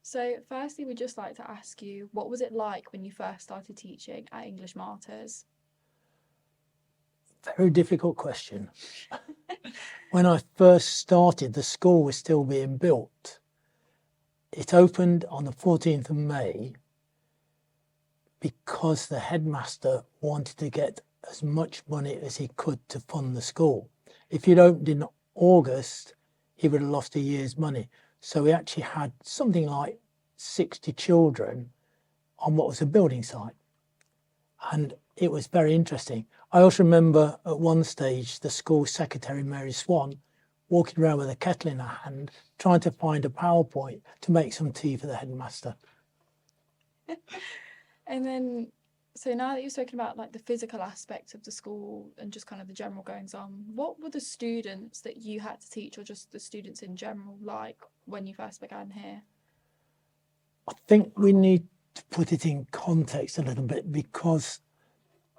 So, firstly, we'd just like to ask you, what was it like when you first started teaching at English Martyrs? Very difficult question. When I first started, the school was still being built. It opened on the 14th of May because the headmaster wanted to get as much money as he could to fund the school. If you'd opened in August, he would have lost a year's money. So we actually had something like 60 children on what was a building site. And it was very interesting. I also remember at one stage the school secretary, Mary Swan, walking around with a kettle in her hand, trying to find a PowerPoint to make some tea for the headmaster. And then, so now that you've spoken about like the physical aspect of the school and just kind of the general goings on, what were the students that you had to teach, or just the students in general, like when you first began here? I think we need to put it in context a little bit, because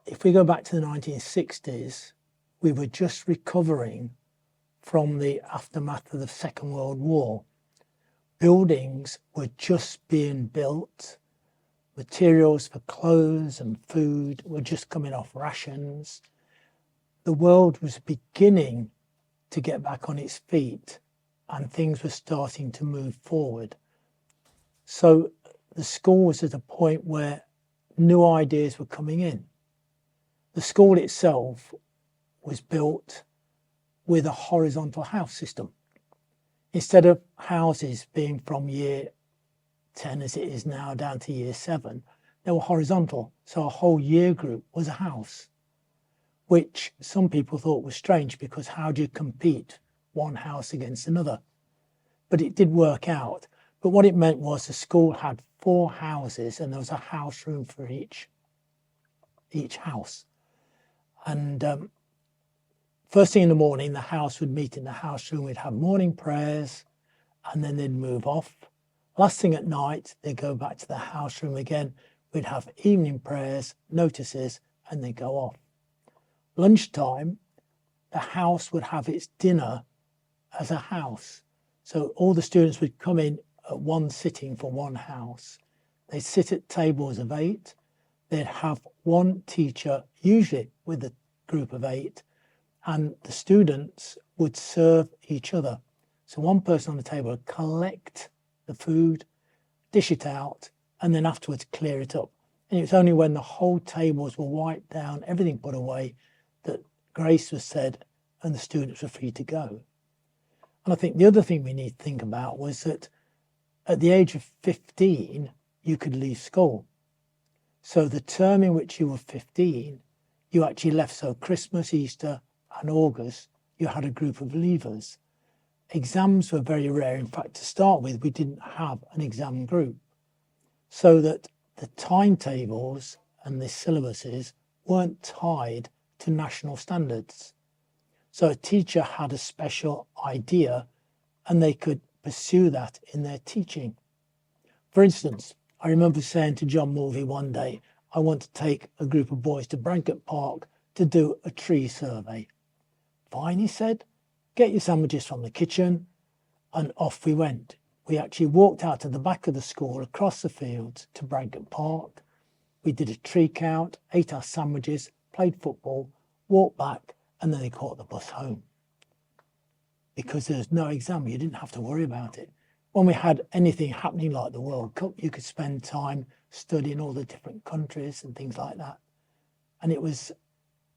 if we go back to the 1960s, we were just recovering from the aftermath of the Second World War. Buildings were just being built. Materials for clothes and food were just coming off rations. The world was beginning to get back on its feet and things were starting to move forward. So the school was at a point where new ideas were coming in. The school itself was built with a horizontal house system. Instead of houses being from year 10 as it is now down to year 7, they were horizontal. So a whole year group was a house, which some people thought was strange, because how do you compete one house against another? But it did work out. But what it meant was the school had 4 houses and there was a house room for each house. And first thing in the morning, the house would meet in the house room. We'd have morning prayers and then they'd move off. Last thing at night, they'd go back to the house room again. We'd have evening prayers, notices, and they'd go off. Lunchtime, the house would have its dinner as a house. So all the students would come in at one sitting for one house. They'd sit at tables of 8. They'd have one teacher, usually with a group of 8, and the students would serve each other. So one person on the table would collect the food, dish it out, and then afterwards clear it up. And it was only when the whole tables were wiped down, everything put away, that grace was said and the students were free to go. And I think the other thing we need to think about was that at the age of 15, you could leave school. So the term in which you were 15, you actually left. So Christmas, Easter, and August, you had a group of leavers. Exams were very rare. In fact, to start with, we didn't have an exam group. So that the timetables and the syllabuses weren't tied to national standards. So a teacher had a special idea and they could pursue that in their teaching. For instance, I remember saying to John Mulvey one day, I want to take a group of boys to Brankett Park to do a tree survey. Fine, he said, get your sandwiches from the kitchen, and off we went. We actually walked out to the back of the school, across the fields to Brankett Park. We did a tree count, ate our sandwiches, played football, walked back, and then they caught the bus home. Because there's no exam, you didn't have to worry about it. When we had anything happening like the World Cup, you could spend time studying all the different countries and things like that. And it was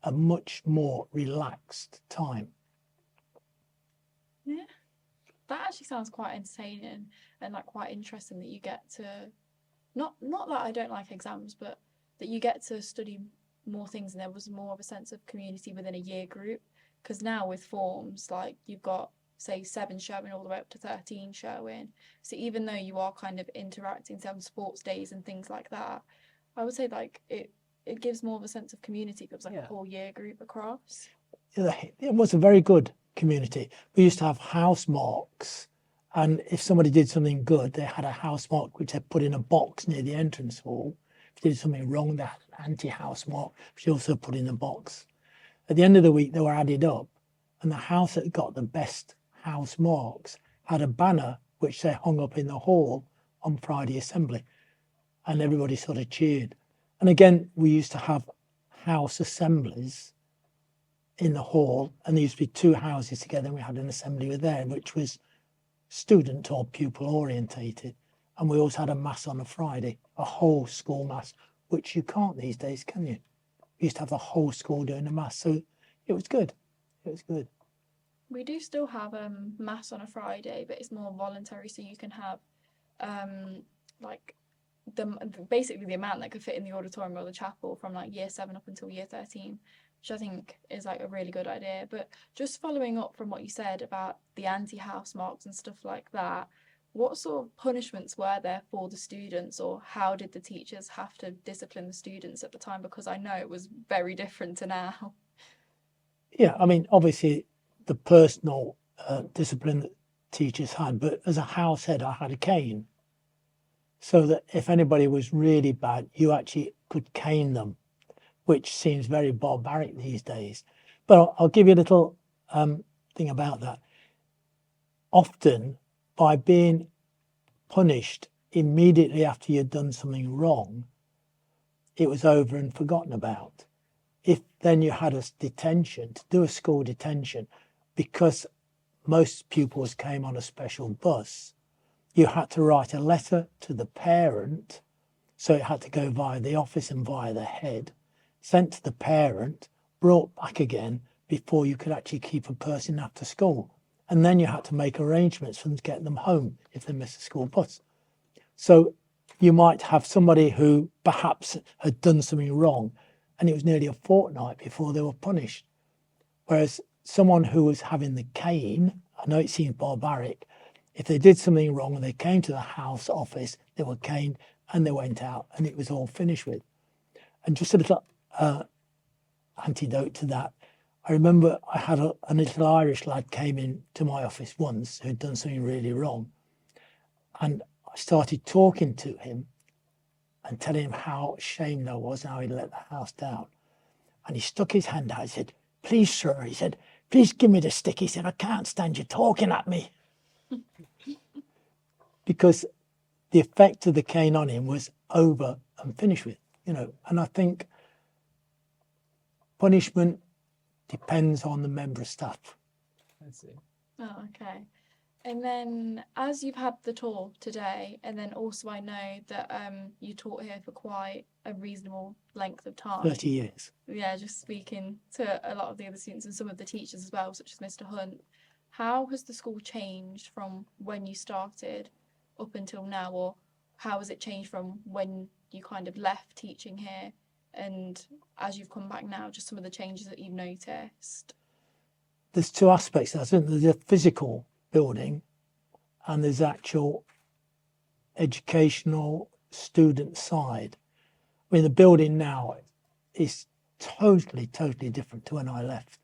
a much more relaxed time. Yeah, that actually sounds quite entertaining and like quite interesting that you get to, not that I don't like exams, but that you get to study more things and there was more of a sense of community within a year group. Because now with forms, like you've got, say, 7 showing all the way up to 13 showing. So even though you are kind of interacting, say, on sports days and things like that, I would say like it gives more of a sense of community. It was like a whole year group across. It was a very good community. We used to have house marks, and if somebody did something good, they had a house mark which they put in a box near the entrance hall. If they did something wrong, they had an anti-house mark, which they also put in a box. At the end of the week, they were added up, and the house that got the best house marks had a banner which they hung up in the hall on Friday assembly, and everybody sort of cheered. And again, we used to have house assemblies in the hall, and there used to be two houses together, and we had an assembly with there, which was student or pupil orientated. And we also had a mass on a Friday, a whole school mass, which you can't these days, can you? We used to have the whole school doing a mass, so it was good. It was good. We do still have mass on a Friday, but it's more voluntary, so you can have like basically the amount that could fit in the auditorium or the chapel from like year 7 up until year 13, which I think is like a really good idea. But just following up from what you said about the anti-house marks and stuff like that, what sort of punishments were there for the students, or how did the teachers have to discipline the students at the time? Because I know it was very different to now. Yeah, I mean, obviously the personal discipline that teachers had, but as a house head, I had a cane. So that if anybody was really bad, you actually could cane them, which seems very barbaric these days. But I'll give you a little thing about that. Often, by being punished immediately after you'd done something wrong, it was over and forgotten about. If then you had a detention, to do a school detention, because most pupils came on a special bus, you had to write a letter to the parent, so it had to go via the office and via the head, sent to the parent, brought back again before you could actually keep a person after school. And then you had to make arrangements for them to get them home if they missed a school bus. So you might have somebody who perhaps had done something wrong, and it was nearly a fortnight before they were punished. Whereas someone who was having the cane, I know it seems barbaric, if they did something wrong and they came to the house office, they were caned and they went out and it was all finished with. And just a little antidote to that, I remember I had a little Irish lad came in to my office once who'd done something really wrong. And I started talking to him and telling him how ashamed I was and how he'd let the house down. And he stuck his hand out. He said, "Please, sir," he said, "please give me the stick." He said, "I can't stand you talking at me." Because the effect of the cane on him was over and finished with, you know. And I think punishment depends on the member of staff. I see. Oh, okay. And then as you've had the tour today, and then also I know that you taught here for quite a reasonable length of time. 30 years. Yeah, just speaking to a lot of the other students and some of the teachers as well, such as Mr. Hunt. How has the school changed from when you started up until now, or how has it changed from when you kind of left teaching here and as you've come back now, just some of the changes that you've noticed? There's two aspects. I think there's a physical building and there's actual educational student side. I mean, the building now is totally different to when I left.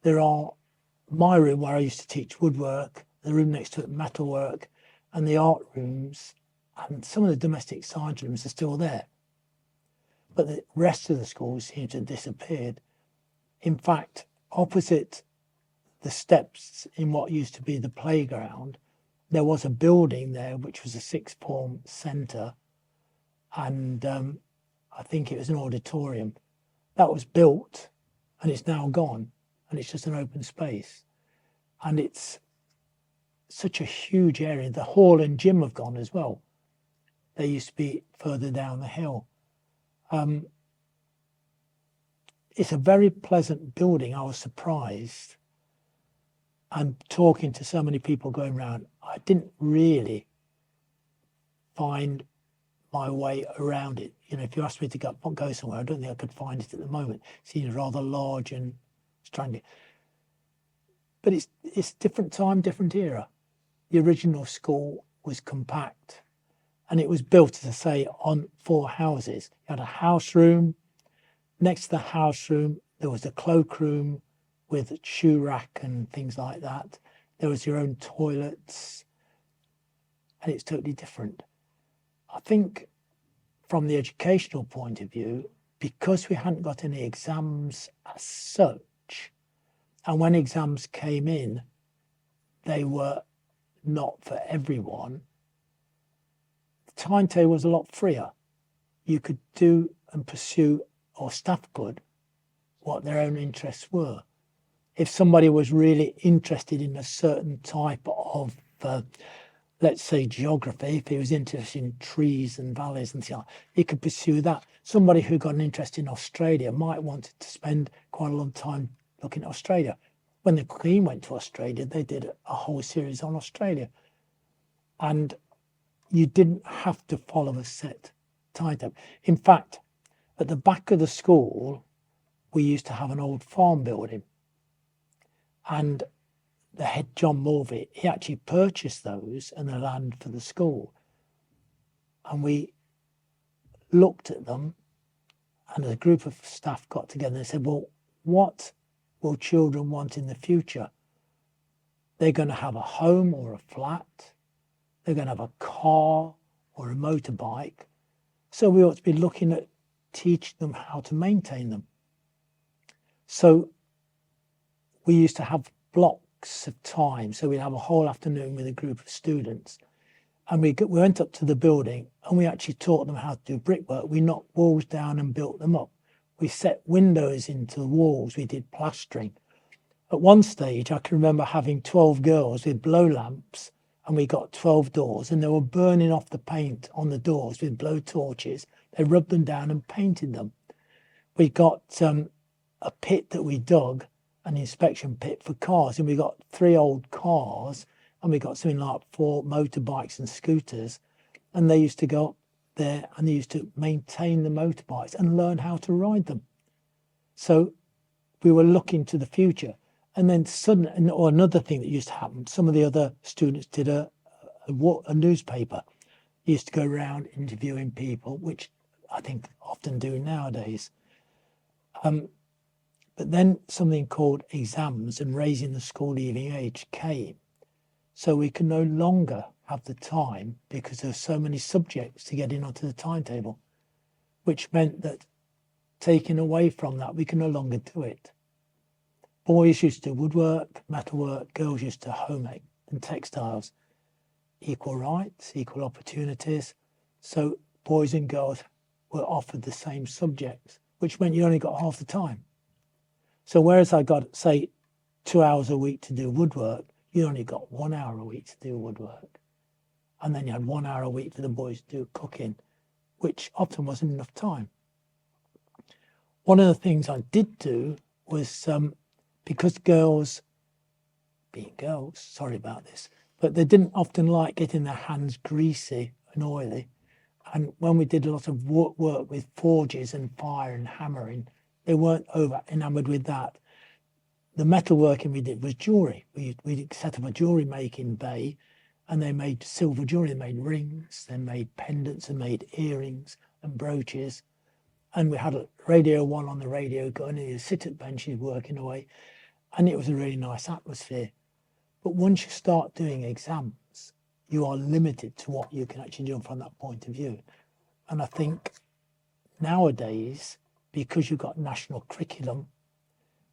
There are my room where I used to teach woodwork, the room next to it metalwork, and the art rooms, and some of the domestic science rooms are still there. But the rest of the school seems to have disappeared. In fact, opposite the steps in what used to be the playground, there was a building there which was a sixth form centre, and I think it was an auditorium. That was built and it's now gone, and it's just an open space. And it's such a huge area. The hall and gym have gone as well. They used to be further down the hill. It's a very pleasant building. I was surprised. And talking to so many people going around, I didn't really find my way around it. You know, if you asked me to go somewhere, I don't think I could find it at the moment. It seems rather large and strange. But it's different time, different era. The original school was compact, and it was built, as I say, on 4 houses. You had a house room. Next to the house room, there was a cloakroom with a shoe rack and things like that. There was your own toilets, and it's totally different. I think from the educational point of view, because we hadn't got any exams as such, and when exams came in, they were not for everyone, timetable was a lot freer. You could do and pursue, or staff could, what their own interests were. If somebody was really interested in a certain type of, let's say, geography, if he was interested in trees and valleys and so on, he could pursue that. Somebody who got an interest in Australia might want to spend quite a long time looking at Australia. When the Queen went to Australia, they did a whole series on Australia. And you didn't have to follow a set timetable. In fact, at the back of the school, we used to have an old farm building. And the head, John Mulvey, he actually purchased those and the land for the school. And we looked at them, and a group of staff got together and said, well, what will children want in the future? They're going to have a home or a flat. They're going to have a car or a motorbike. So we ought to be looking at teaching them how to maintain them. So we used to have blocks of time. So we'd have a whole afternoon with a group of students. And we went up to the building and we actually taught them how to do brickwork. We knocked walls down and built them up. We set windows into the walls. We did plastering. At one stage, I can remember having 12 girls with blow lamps, and we got 12 doors, and they were burning off the paint on the doors with blow torches. They rubbed them down and painted them. We got a pit that we dug, an inspection pit for cars, and we got 3 old cars, and we got something like 4 motorbikes and scooters, and they used to go up there and they used to maintain the motorbikes and learn how to ride them. So we were looking to the future. And then suddenly, or another thing that used to happen, some of the other students did a newspaper. Used to go around interviewing people, which I think often do nowadays. But then something called exams and raising the school leaving age came. So we could no longer have the time because there were so many subjects to get in onto the timetable, which meant that taking away from that, we can no longer do it. Boys used to do woodwork, metalwork, girls used to home ec and textiles. Equal rights, equal opportunities. So boys and girls were offered the same subjects, which meant you only got half the time. So whereas I got, say, 2 hours a week to do woodwork, you only got 1 hour a week to do woodwork. And then you had 1 hour a week for the boys to do cooking, which often wasn't enough time. One of the things I did do was, because girls, being girls, sorry about this, but they didn't often like getting their hands greasy and oily. And when we did a lot of work with forges and fire and hammering, they weren't over enamoured with that. The metalworking we did was jewellery. We set up a jewellery making bay, and they made silver jewellery. They made rings, they made pendants, and made earrings and brooches. And we had a Radio 1 on the radio going, and you sit at benches working away. And it was a really nice atmosphere. But once you start doing exams, you are limited to what you can actually do from that point of view. And I think nowadays, because you've got national curriculum,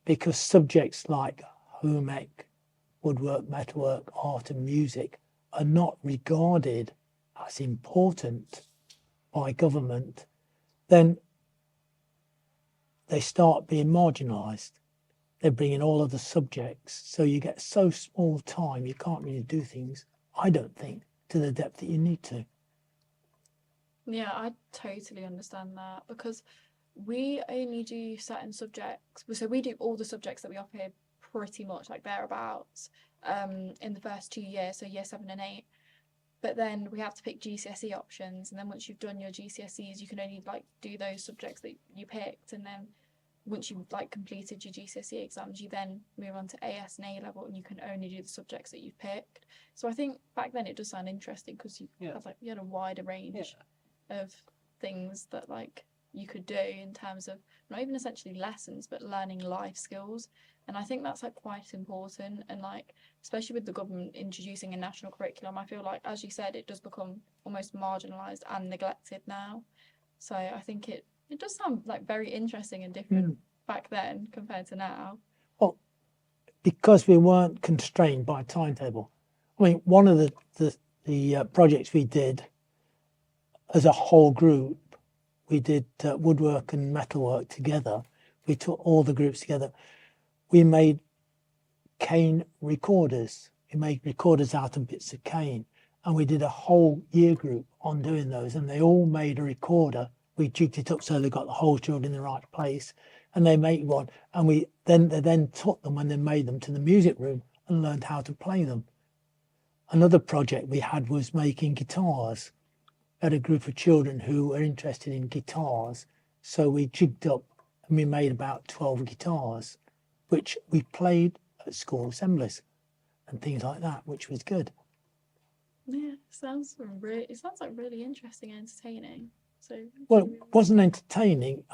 because subjects like home ec, woodwork, metalwork, art and music are not regarded as important by government, then they start being marginalised. They're bringing all of the subjects, so you get so small time, you can't really do things, I don't think, to the depth that you need to. Yeah, I totally understand that, because we only do certain subjects. So we do all the subjects that we offer here pretty much like thereabouts in the first 2 years, so year 7 and 8. But then we have to pick GCSE options, and then once you've done your GCSEs, you can only like do those subjects that you picked, and then once you've like completed your GCSE exams, you then move on to AS and A level, and you can only do the subjects that you've picked. So I think back then it does sound interesting because you had a wider range of things that like you could do in terms of not even essentially lessons, but learning life skills. And I think that's like quite important. And like especially with the government introducing a national curriculum, I feel like, as you said, it does become almost marginalised and neglected now. So I think it does sound like very interesting and different back then compared to now. Well, because we weren't constrained by timetable. I mean, one of the projects we did, as a whole group, we did woodwork and metalwork together. We took all the groups together. We made cane recorders. We made recorders out of bits of cane. And we did a whole year group on doing those. And they all made a recorder. We jigged it up so they got the holes drilled in the right place. And they made one. And they then took them and then made them to the music room and learned how to play them. Another project we had was making guitars. We had a group of children who were interested in guitars. So we jigged up and we made about 12 guitars, which we played at school assemblies and things like that, which was good. Yeah, it sounds like really interesting and entertaining. So Well, it wasn't entertaining.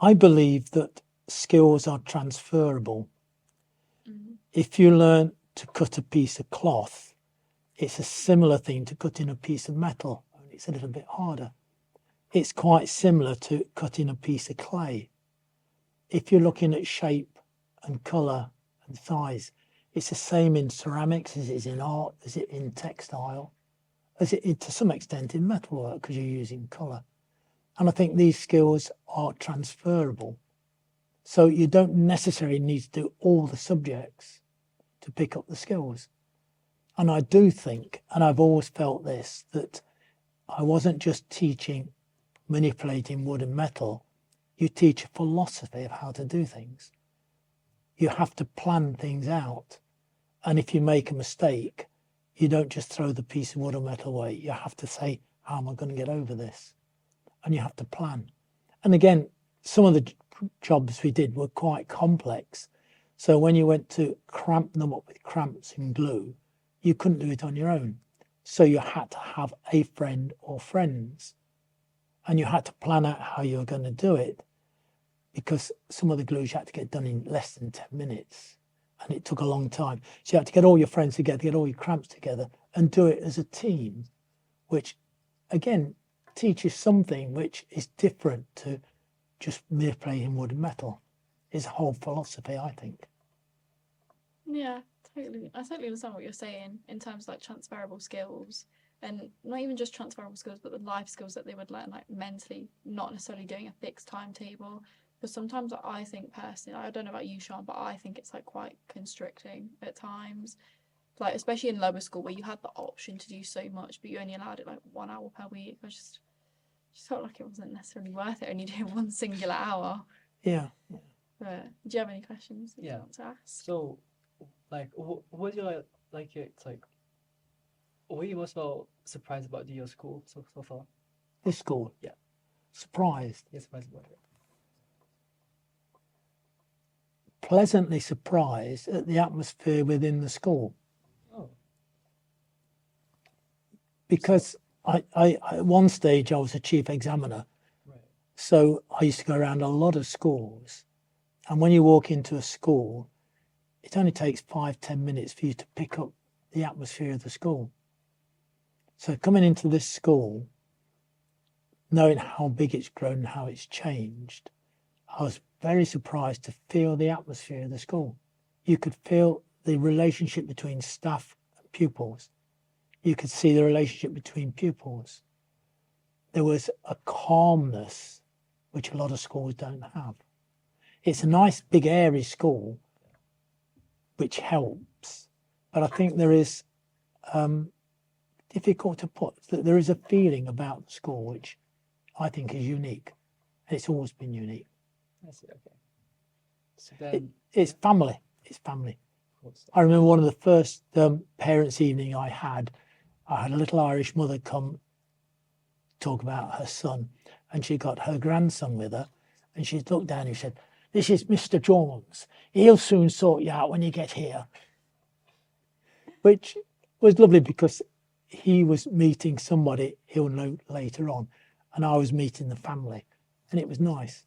I believe that skills are transferable. If you learn to cut a piece of cloth, it's a similar thing to cutting a piece of metal. It's a little bit harder. It's quite similar to cutting a piece of clay. If you're looking at shape and colour and size, it's the same in ceramics as it is in art, as it in textile, as it to some extent in metalwork because you're using colour. And I think these skills are transferable. So you don't necessarily need to do all the subjects to pick up the skills. And I do think, and I've always felt this, that I wasn't just teaching manipulating wood and metal. You teach a philosophy of how to do things. You have to plan things out. And if you make a mistake, you don't just throw the piece of wood or metal away. You have to say, how am I going to get over this? And you have to plan. And again, some of the jobs we did were quite complex. So when you went to cramp them up with cramps and glue, you couldn't do it on your own. So you had to have a friend or friends. And you had to plan out how you were going to do it, because some of the glues you had to get done in less than 10 minutes. And it took a long time. So you had to get all your friends together, get all your cramps together and do it as a team, which again teaches something which is different to just manipulating wood and metal. It's a whole philosophy, I think. Yeah, totally. I totally understand what you're saying in terms of like transferable skills, and not even just transferable skills, but the life skills that they would learn, like mentally, not necessarily doing a fixed timetable. Because sometimes I think personally, I don't know about you, Sean, but I think it's like quite constricting at times. Like especially in lower school where you had the option to do so much, but you only allowed it like 1 hour per week. I just felt like it wasn't necessarily worth it only doing one singular hour. Yeah. But do you have any questions that you want to ask? So, like, what was your like? It's like, what were you most surprised about your school so far? This school? Yeah. Surprised? Yeah, surprised about it. Pleasantly surprised at the atmosphere within the school. Oh. Because I at one stage I was a chief examiner. Right. So I used to go around a lot of schools. And when you walk into a school, it only takes 5-10 minutes for you to pick up the atmosphere of the school. So coming into this school, knowing how big it's grown and how it's changed, I was very surprised to feel the atmosphere of the school. You could feel the relationship between staff and pupils. You could see the relationship between pupils. There was a calmness which a lot of schools don't have. It's a nice big airy school, which helps, but I think there is difficult to put. There is a feeling about the school which I think is unique, and it's always been unique. I see. Okay. So then, It's family. It's family. of course. I remember one of the first parents' evening I had a little Irish mother come talk about her son, and she got her grandson with her, and she looked down and she said, "This is Mr. Jones. He'll soon sort you out when you get here." Which was lovely because he was meeting somebody he'll know later on, and I was meeting the family, and it was nice.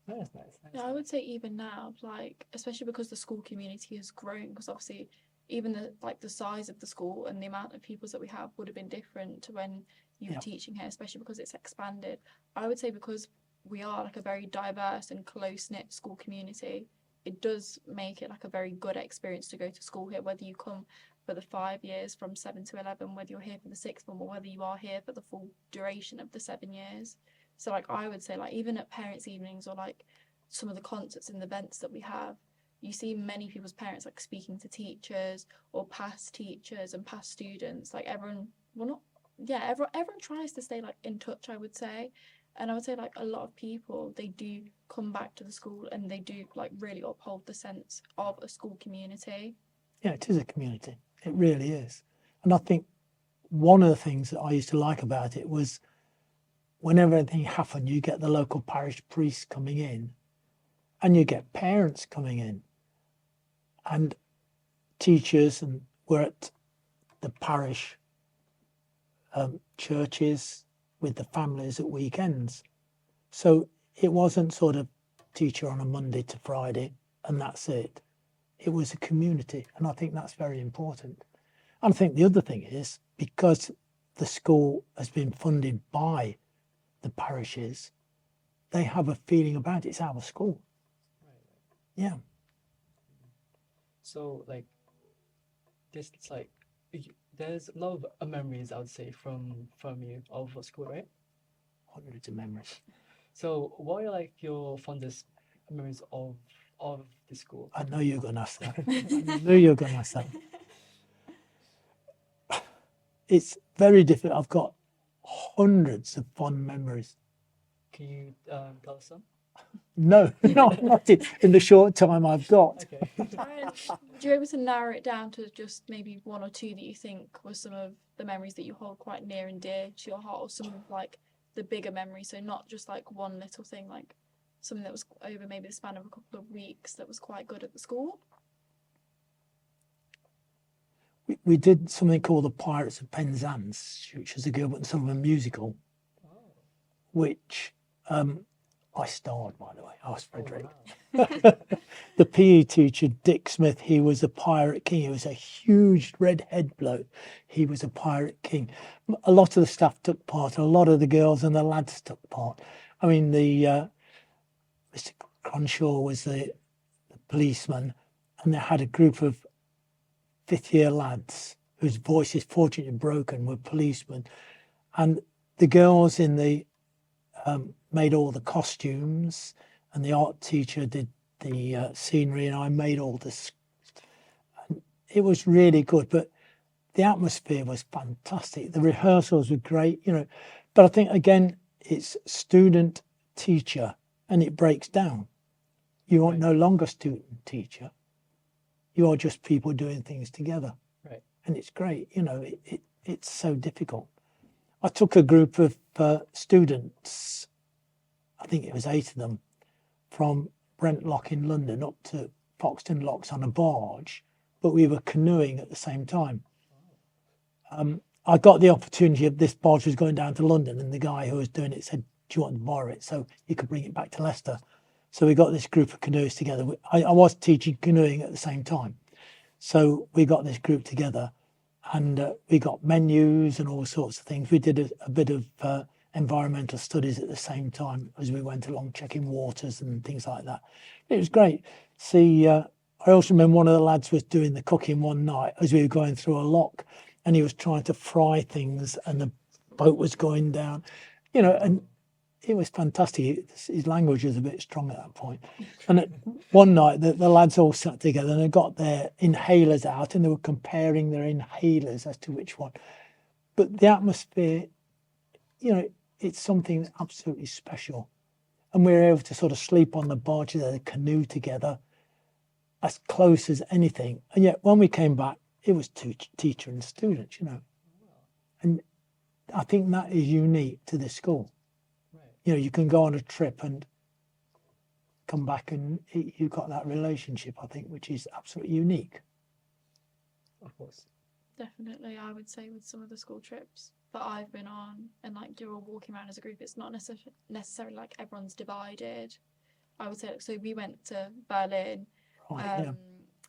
Nice. Yeah, I would say even now, like especially because the school community has grown, because obviously even the size of the school and the amount of pupils that we have would have been different to when you were teaching here, especially because it's expanded. I would say because we are like a very diverse and close-knit school community, it does make it like a very good experience to go to school here, whether you come for the 5 years from 7 to 11, whether you're here for the sixth form or whether you are here for the full duration of the 7 years. So like I would say, like even at parents' evenings or like some of the concerts and events that we have, you see many people's parents like speaking to teachers or past teachers and past students. Like everyone, well not, yeah, everyone tries to stay like in touch, I would say. And I would say like a lot of people, they do come back to the school and they do like really uphold the sense of a school community. Yeah, it is a community. It really is. And I think one of the things that I used to like about it was whenever anything happened, you get the local parish priest coming in and you get parents coming in and teachers, and we're at the parish churches with the families at weekends. So it wasn't sort of teacher on a Monday to Friday and that's it. It was a community, and I think that's very important. And I think the other thing is, because the school has been funded by the parishes, they have a feeling about it's our school. Yeah. So like this, it's like there's a lot of memories, I would say, from you of school, right? Hundreds of memories. So what are like your fondest memories of the school? I know you're going to ask that. I knew you were going to ask that. It's very difficult. I've got hundreds of fond memories. Can you tell us some? No, not in the short time I've got. Okay. And do you able to narrow it down to just maybe one or two that you think were some of the memories that you hold quite near and dear to your heart, or some of like the bigger memories? So not just like one little thing, like something that was over maybe the span of a couple of weeks that was quite good at the school. We did something called the Pirates of Penzance, which was a Gilbert and Sullivan musical, which I starred, by the way. I was Frederick. Oh, wow. The PE teacher, Dick Smith, he was a pirate king. He was a huge red-head bloke. He was a pirate king. A lot of the staff took part. A lot of the girls and the lads took part. I mean, the Mr. Cronshaw was the policeman, and they had a group of fifth-year lads whose voices, fortunately broken, were policemen. And the girls in the made all the costumes, and the art teacher did the scenery, and I made all this. And it was really good, but the atmosphere was fantastic. The rehearsals were great, you know. But I think again, it's student teacher, and it breaks down. You are no longer student teacher. You are just people doing things together, Right. and it's great. You know, it's so difficult. I took a group of students, I think it was 8 of them, from Brent Lock in London up to Foxton Locks on a barge, but we were canoeing at the same time. I got the opportunity of this barge was going down to London, and the guy who was doing it said, "Do you want to borrow it so you could bring it back to Leicester?" So we got this group of canoeists together. I was teaching canoeing at the same time. So we got this group together, and we got menus and all sorts of things. We did a bit of environmental studies at the same time as we went along, checking waters and things like that. It was great. See, I also remember one of the lads was doing the cooking one night as we were going through a lock, and he was trying to fry things, and the boat was going down, you know, and it was fantastic. His language was a bit strong at that point. And one night, the lads all sat together and they got their inhalers out, and they were comparing their inhalers as to which one. But the atmosphere, you know, it's something absolutely special. And we were able to sort of sleep on the barge of the canoe together, as close as anything. And yet when we came back, it was teacher and students, you know. And I think that is unique to this school. Right. You know, you can go on a trip and come back and you've got that relationship, I think, which is absolutely unique. Of course. Definitely, I would say with some of the school trips that I've been on, and like you're all walking around as a group, it's not necessarily like everyone's divided. I would say, like, so we went to Berlin. Right, yeah.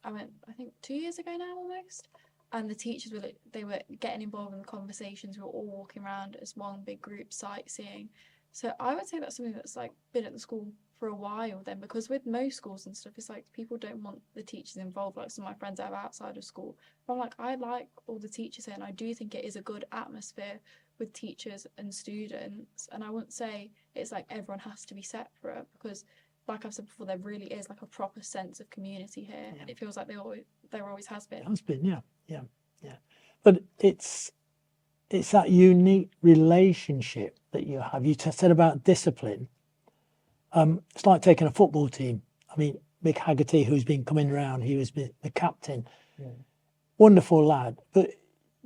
I went, I think 2 years ago now almost, and the teachers were they were getting involved in the conversations. We were all walking around as one big group sightseeing. So I would say that's something that's like been at the school for a while then, because with most schools and stuff, it's like people don't want the teachers involved. Like some of my friends I have outside of school, but I'm like, I like all the teachers here, and I do think it is a good atmosphere with teachers and students. And I wouldn't say it's like everyone has to be separate, because like I've said before, there really is like a proper sense of community here, Yeah. and it feels like there always has It been. has been, yeah. But it's that unique relationship that you have. You said about discipline. It's like taking a football team. I mean, Mick Haggerty, who's been coming around, he was the captain. Yeah. Wonderful lad. But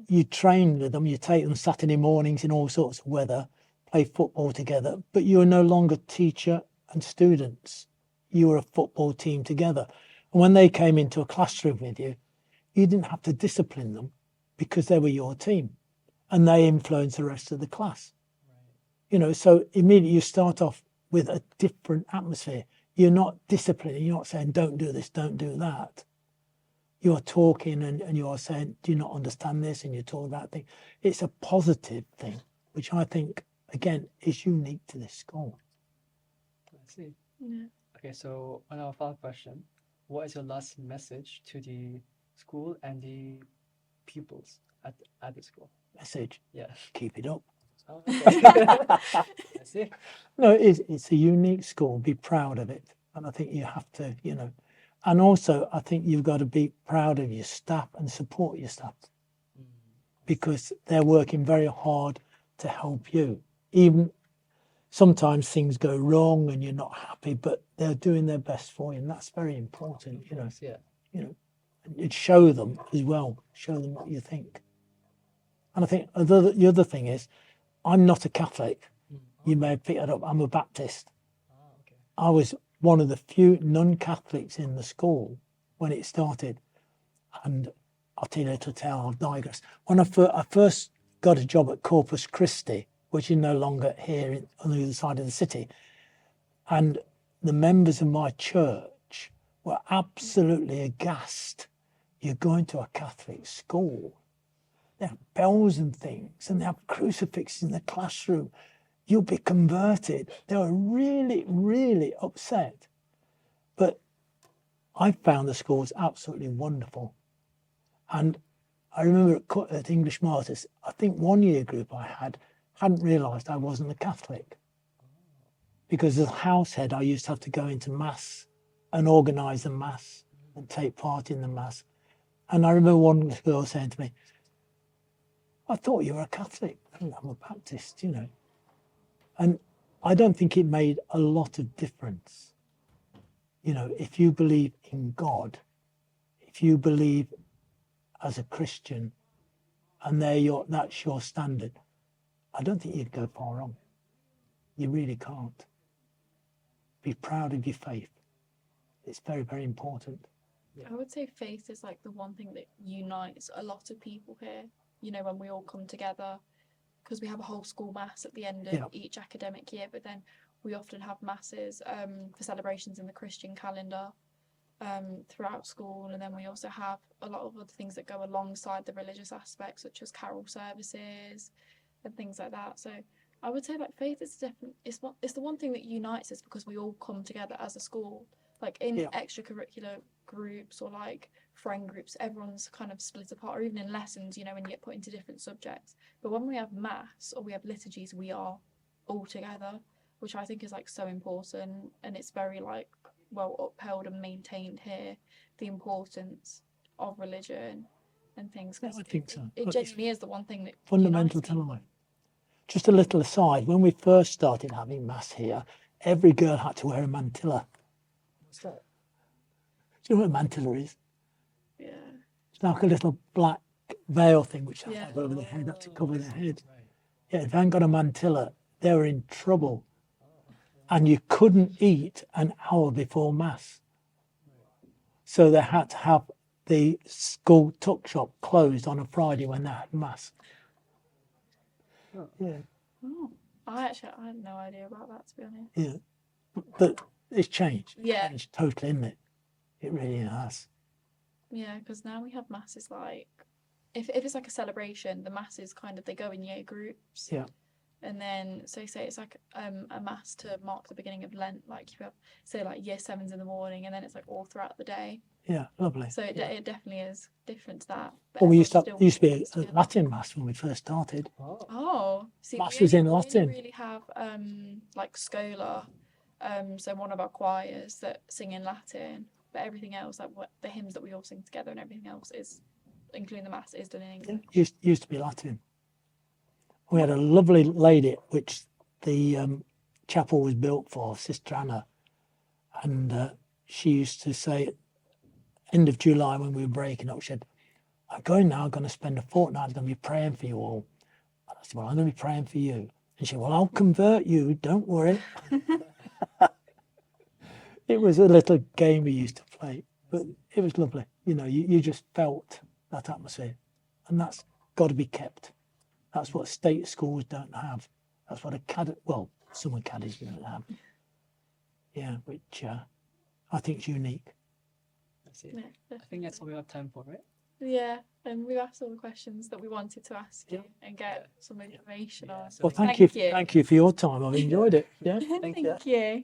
you train with them, you take them Saturday mornings in all sorts of weather, play football together, but you are no longer teacher and students. You were a football team together. And when they came into a classroom with you, you didn't have to discipline them because they were your team and they influenced the rest of the class. You know, so immediately you start off with a different atmosphere. You're not disciplining, you're not saying, don't do this, don't do that. You're talking and you're saying, do you not understand this? And you're talking about things. It's a positive thing, which I think, again, is unique to this school. I see. Yeah. Okay, so on our final question, what is your last message to the school and the pupils at the school? Message, Yeah. keep it up. Oh, okay. I see. No, it's a unique school. Be proud of it. And I think you have to, you know, and also I think you've got to be proud of your staff and support your staff because they're working very hard to help you. Even sometimes things go wrong and you're not happy, but they're doing their best for you. And that's very important, you know, Yeah. and show them as well, show them what you think. And I think the other thing is, I'm not a Catholic. You may have picked that up. I'm a Baptist. Oh, okay. I was one of the few non-Catholics in the school when it started. And I'll tell you a little tale, I'll digress. When I first got a job at Corpus Christi, which is no longer here on the other side of the city, and the members of my church were absolutely aghast. You're going to a Catholic school. They have bells and things, and they have crucifixes in the classroom. You'll be converted. They were really, really upset. But I found the school was absolutely wonderful. And I remember at English Martyrs, I think one year group I hadn't realised I wasn't a Catholic. Because as a house head, I used to have to go into Mass and organise the Mass and take part in the Mass. And I remember one girl saying to me, I thought you were a Catholic. I'm a Baptist, you know. And I don't think it made a lot of difference. You know, if you believe in God, if you believe as a Christian, and that's your standard, I don't think you'd go far wrong. You really can't. Be proud of your faith. It's very, very important. I would say faith is like the one thing that unites a lot of people here. You know, when we all come together, because we have a whole school mass at the end of each academic year, but then we often have masses for celebrations in the Christian calendar throughout school, and then we also have a lot of other things that go alongside the religious aspects, such as carol services and things like that. So I would say like faith is definitely it's the one thing that unites us, because we all come together as a school, like in extracurricular groups or like friend groups, everyone's kind of split apart, or even in lessons, you know, when you get put into different subjects. But when we have mass or we have liturgies, we are all together, which I think is like so important, and it's very like well upheld and maintained here, the importance of religion and things. Yeah, I think so. It genuinely is the one thing that fundamental unites to people. life. Just a little aside, when we first started having Mass here, every girl had to wear a mantilla. What's that? Do you know what a mantilla is? Yeah. It's like a little black veil thing which they Yeah. have over their head, up to cover their head. Right. Yeah, if they hadn't got a mantilla, they were in trouble. And you couldn't eat an hour before Mass. So they had to have the school tuck shop closed on a Friday when they had Mass. Oh. Yeah, Oh, I had no idea about that, to be honest. yeah. But it's changed. It's Yeah. changed totally, isn't it? It really has. Yeah, because now we have masses like, if it's like a celebration, the masses kind of, they go in year groups. Yeah. And then, so say it's like a mass to mark the beginning of Lent, like you have, say like year sevens in the morning, and then it's like all throughout the day. Yeah, lovely. So Yeah. it definitely is different to that. But Well, we used to everyone's have, still used to be mixed a together. Latin mass when we first started. Oh, Oh, see, Mass we was in only Latin. really have like Schola, so one of our choirs that sing in Latin, but everything else, like what the hymns that we all sing together and everything else is, including the mass, is done in Yeah, English. used to be Latin. We had a lovely lady, which the chapel was built for, Sister Anna, and she used to say, end of July when we were breaking up, she said, I'm going now, I'm going to spend a fortnight, I'm going to be praying for you all. And I said, well, I'm going to be praying for you. And she said, well, I'll convert you, don't worry. It was a little game we used to play, but it was lovely. You know, you just felt that atmosphere, and that's got to be kept. That's what state schools don't have. That's what some academies don't have. Yeah, which I think is unique. that's it. Yeah, I think that's all we have time for, right? yeah, and we've asked all the questions that we wanted to ask you and get Yeah. some information Yeah, on. so Well, Thank thank you you. for your time. I've enjoyed it. Yeah, Thank you. you.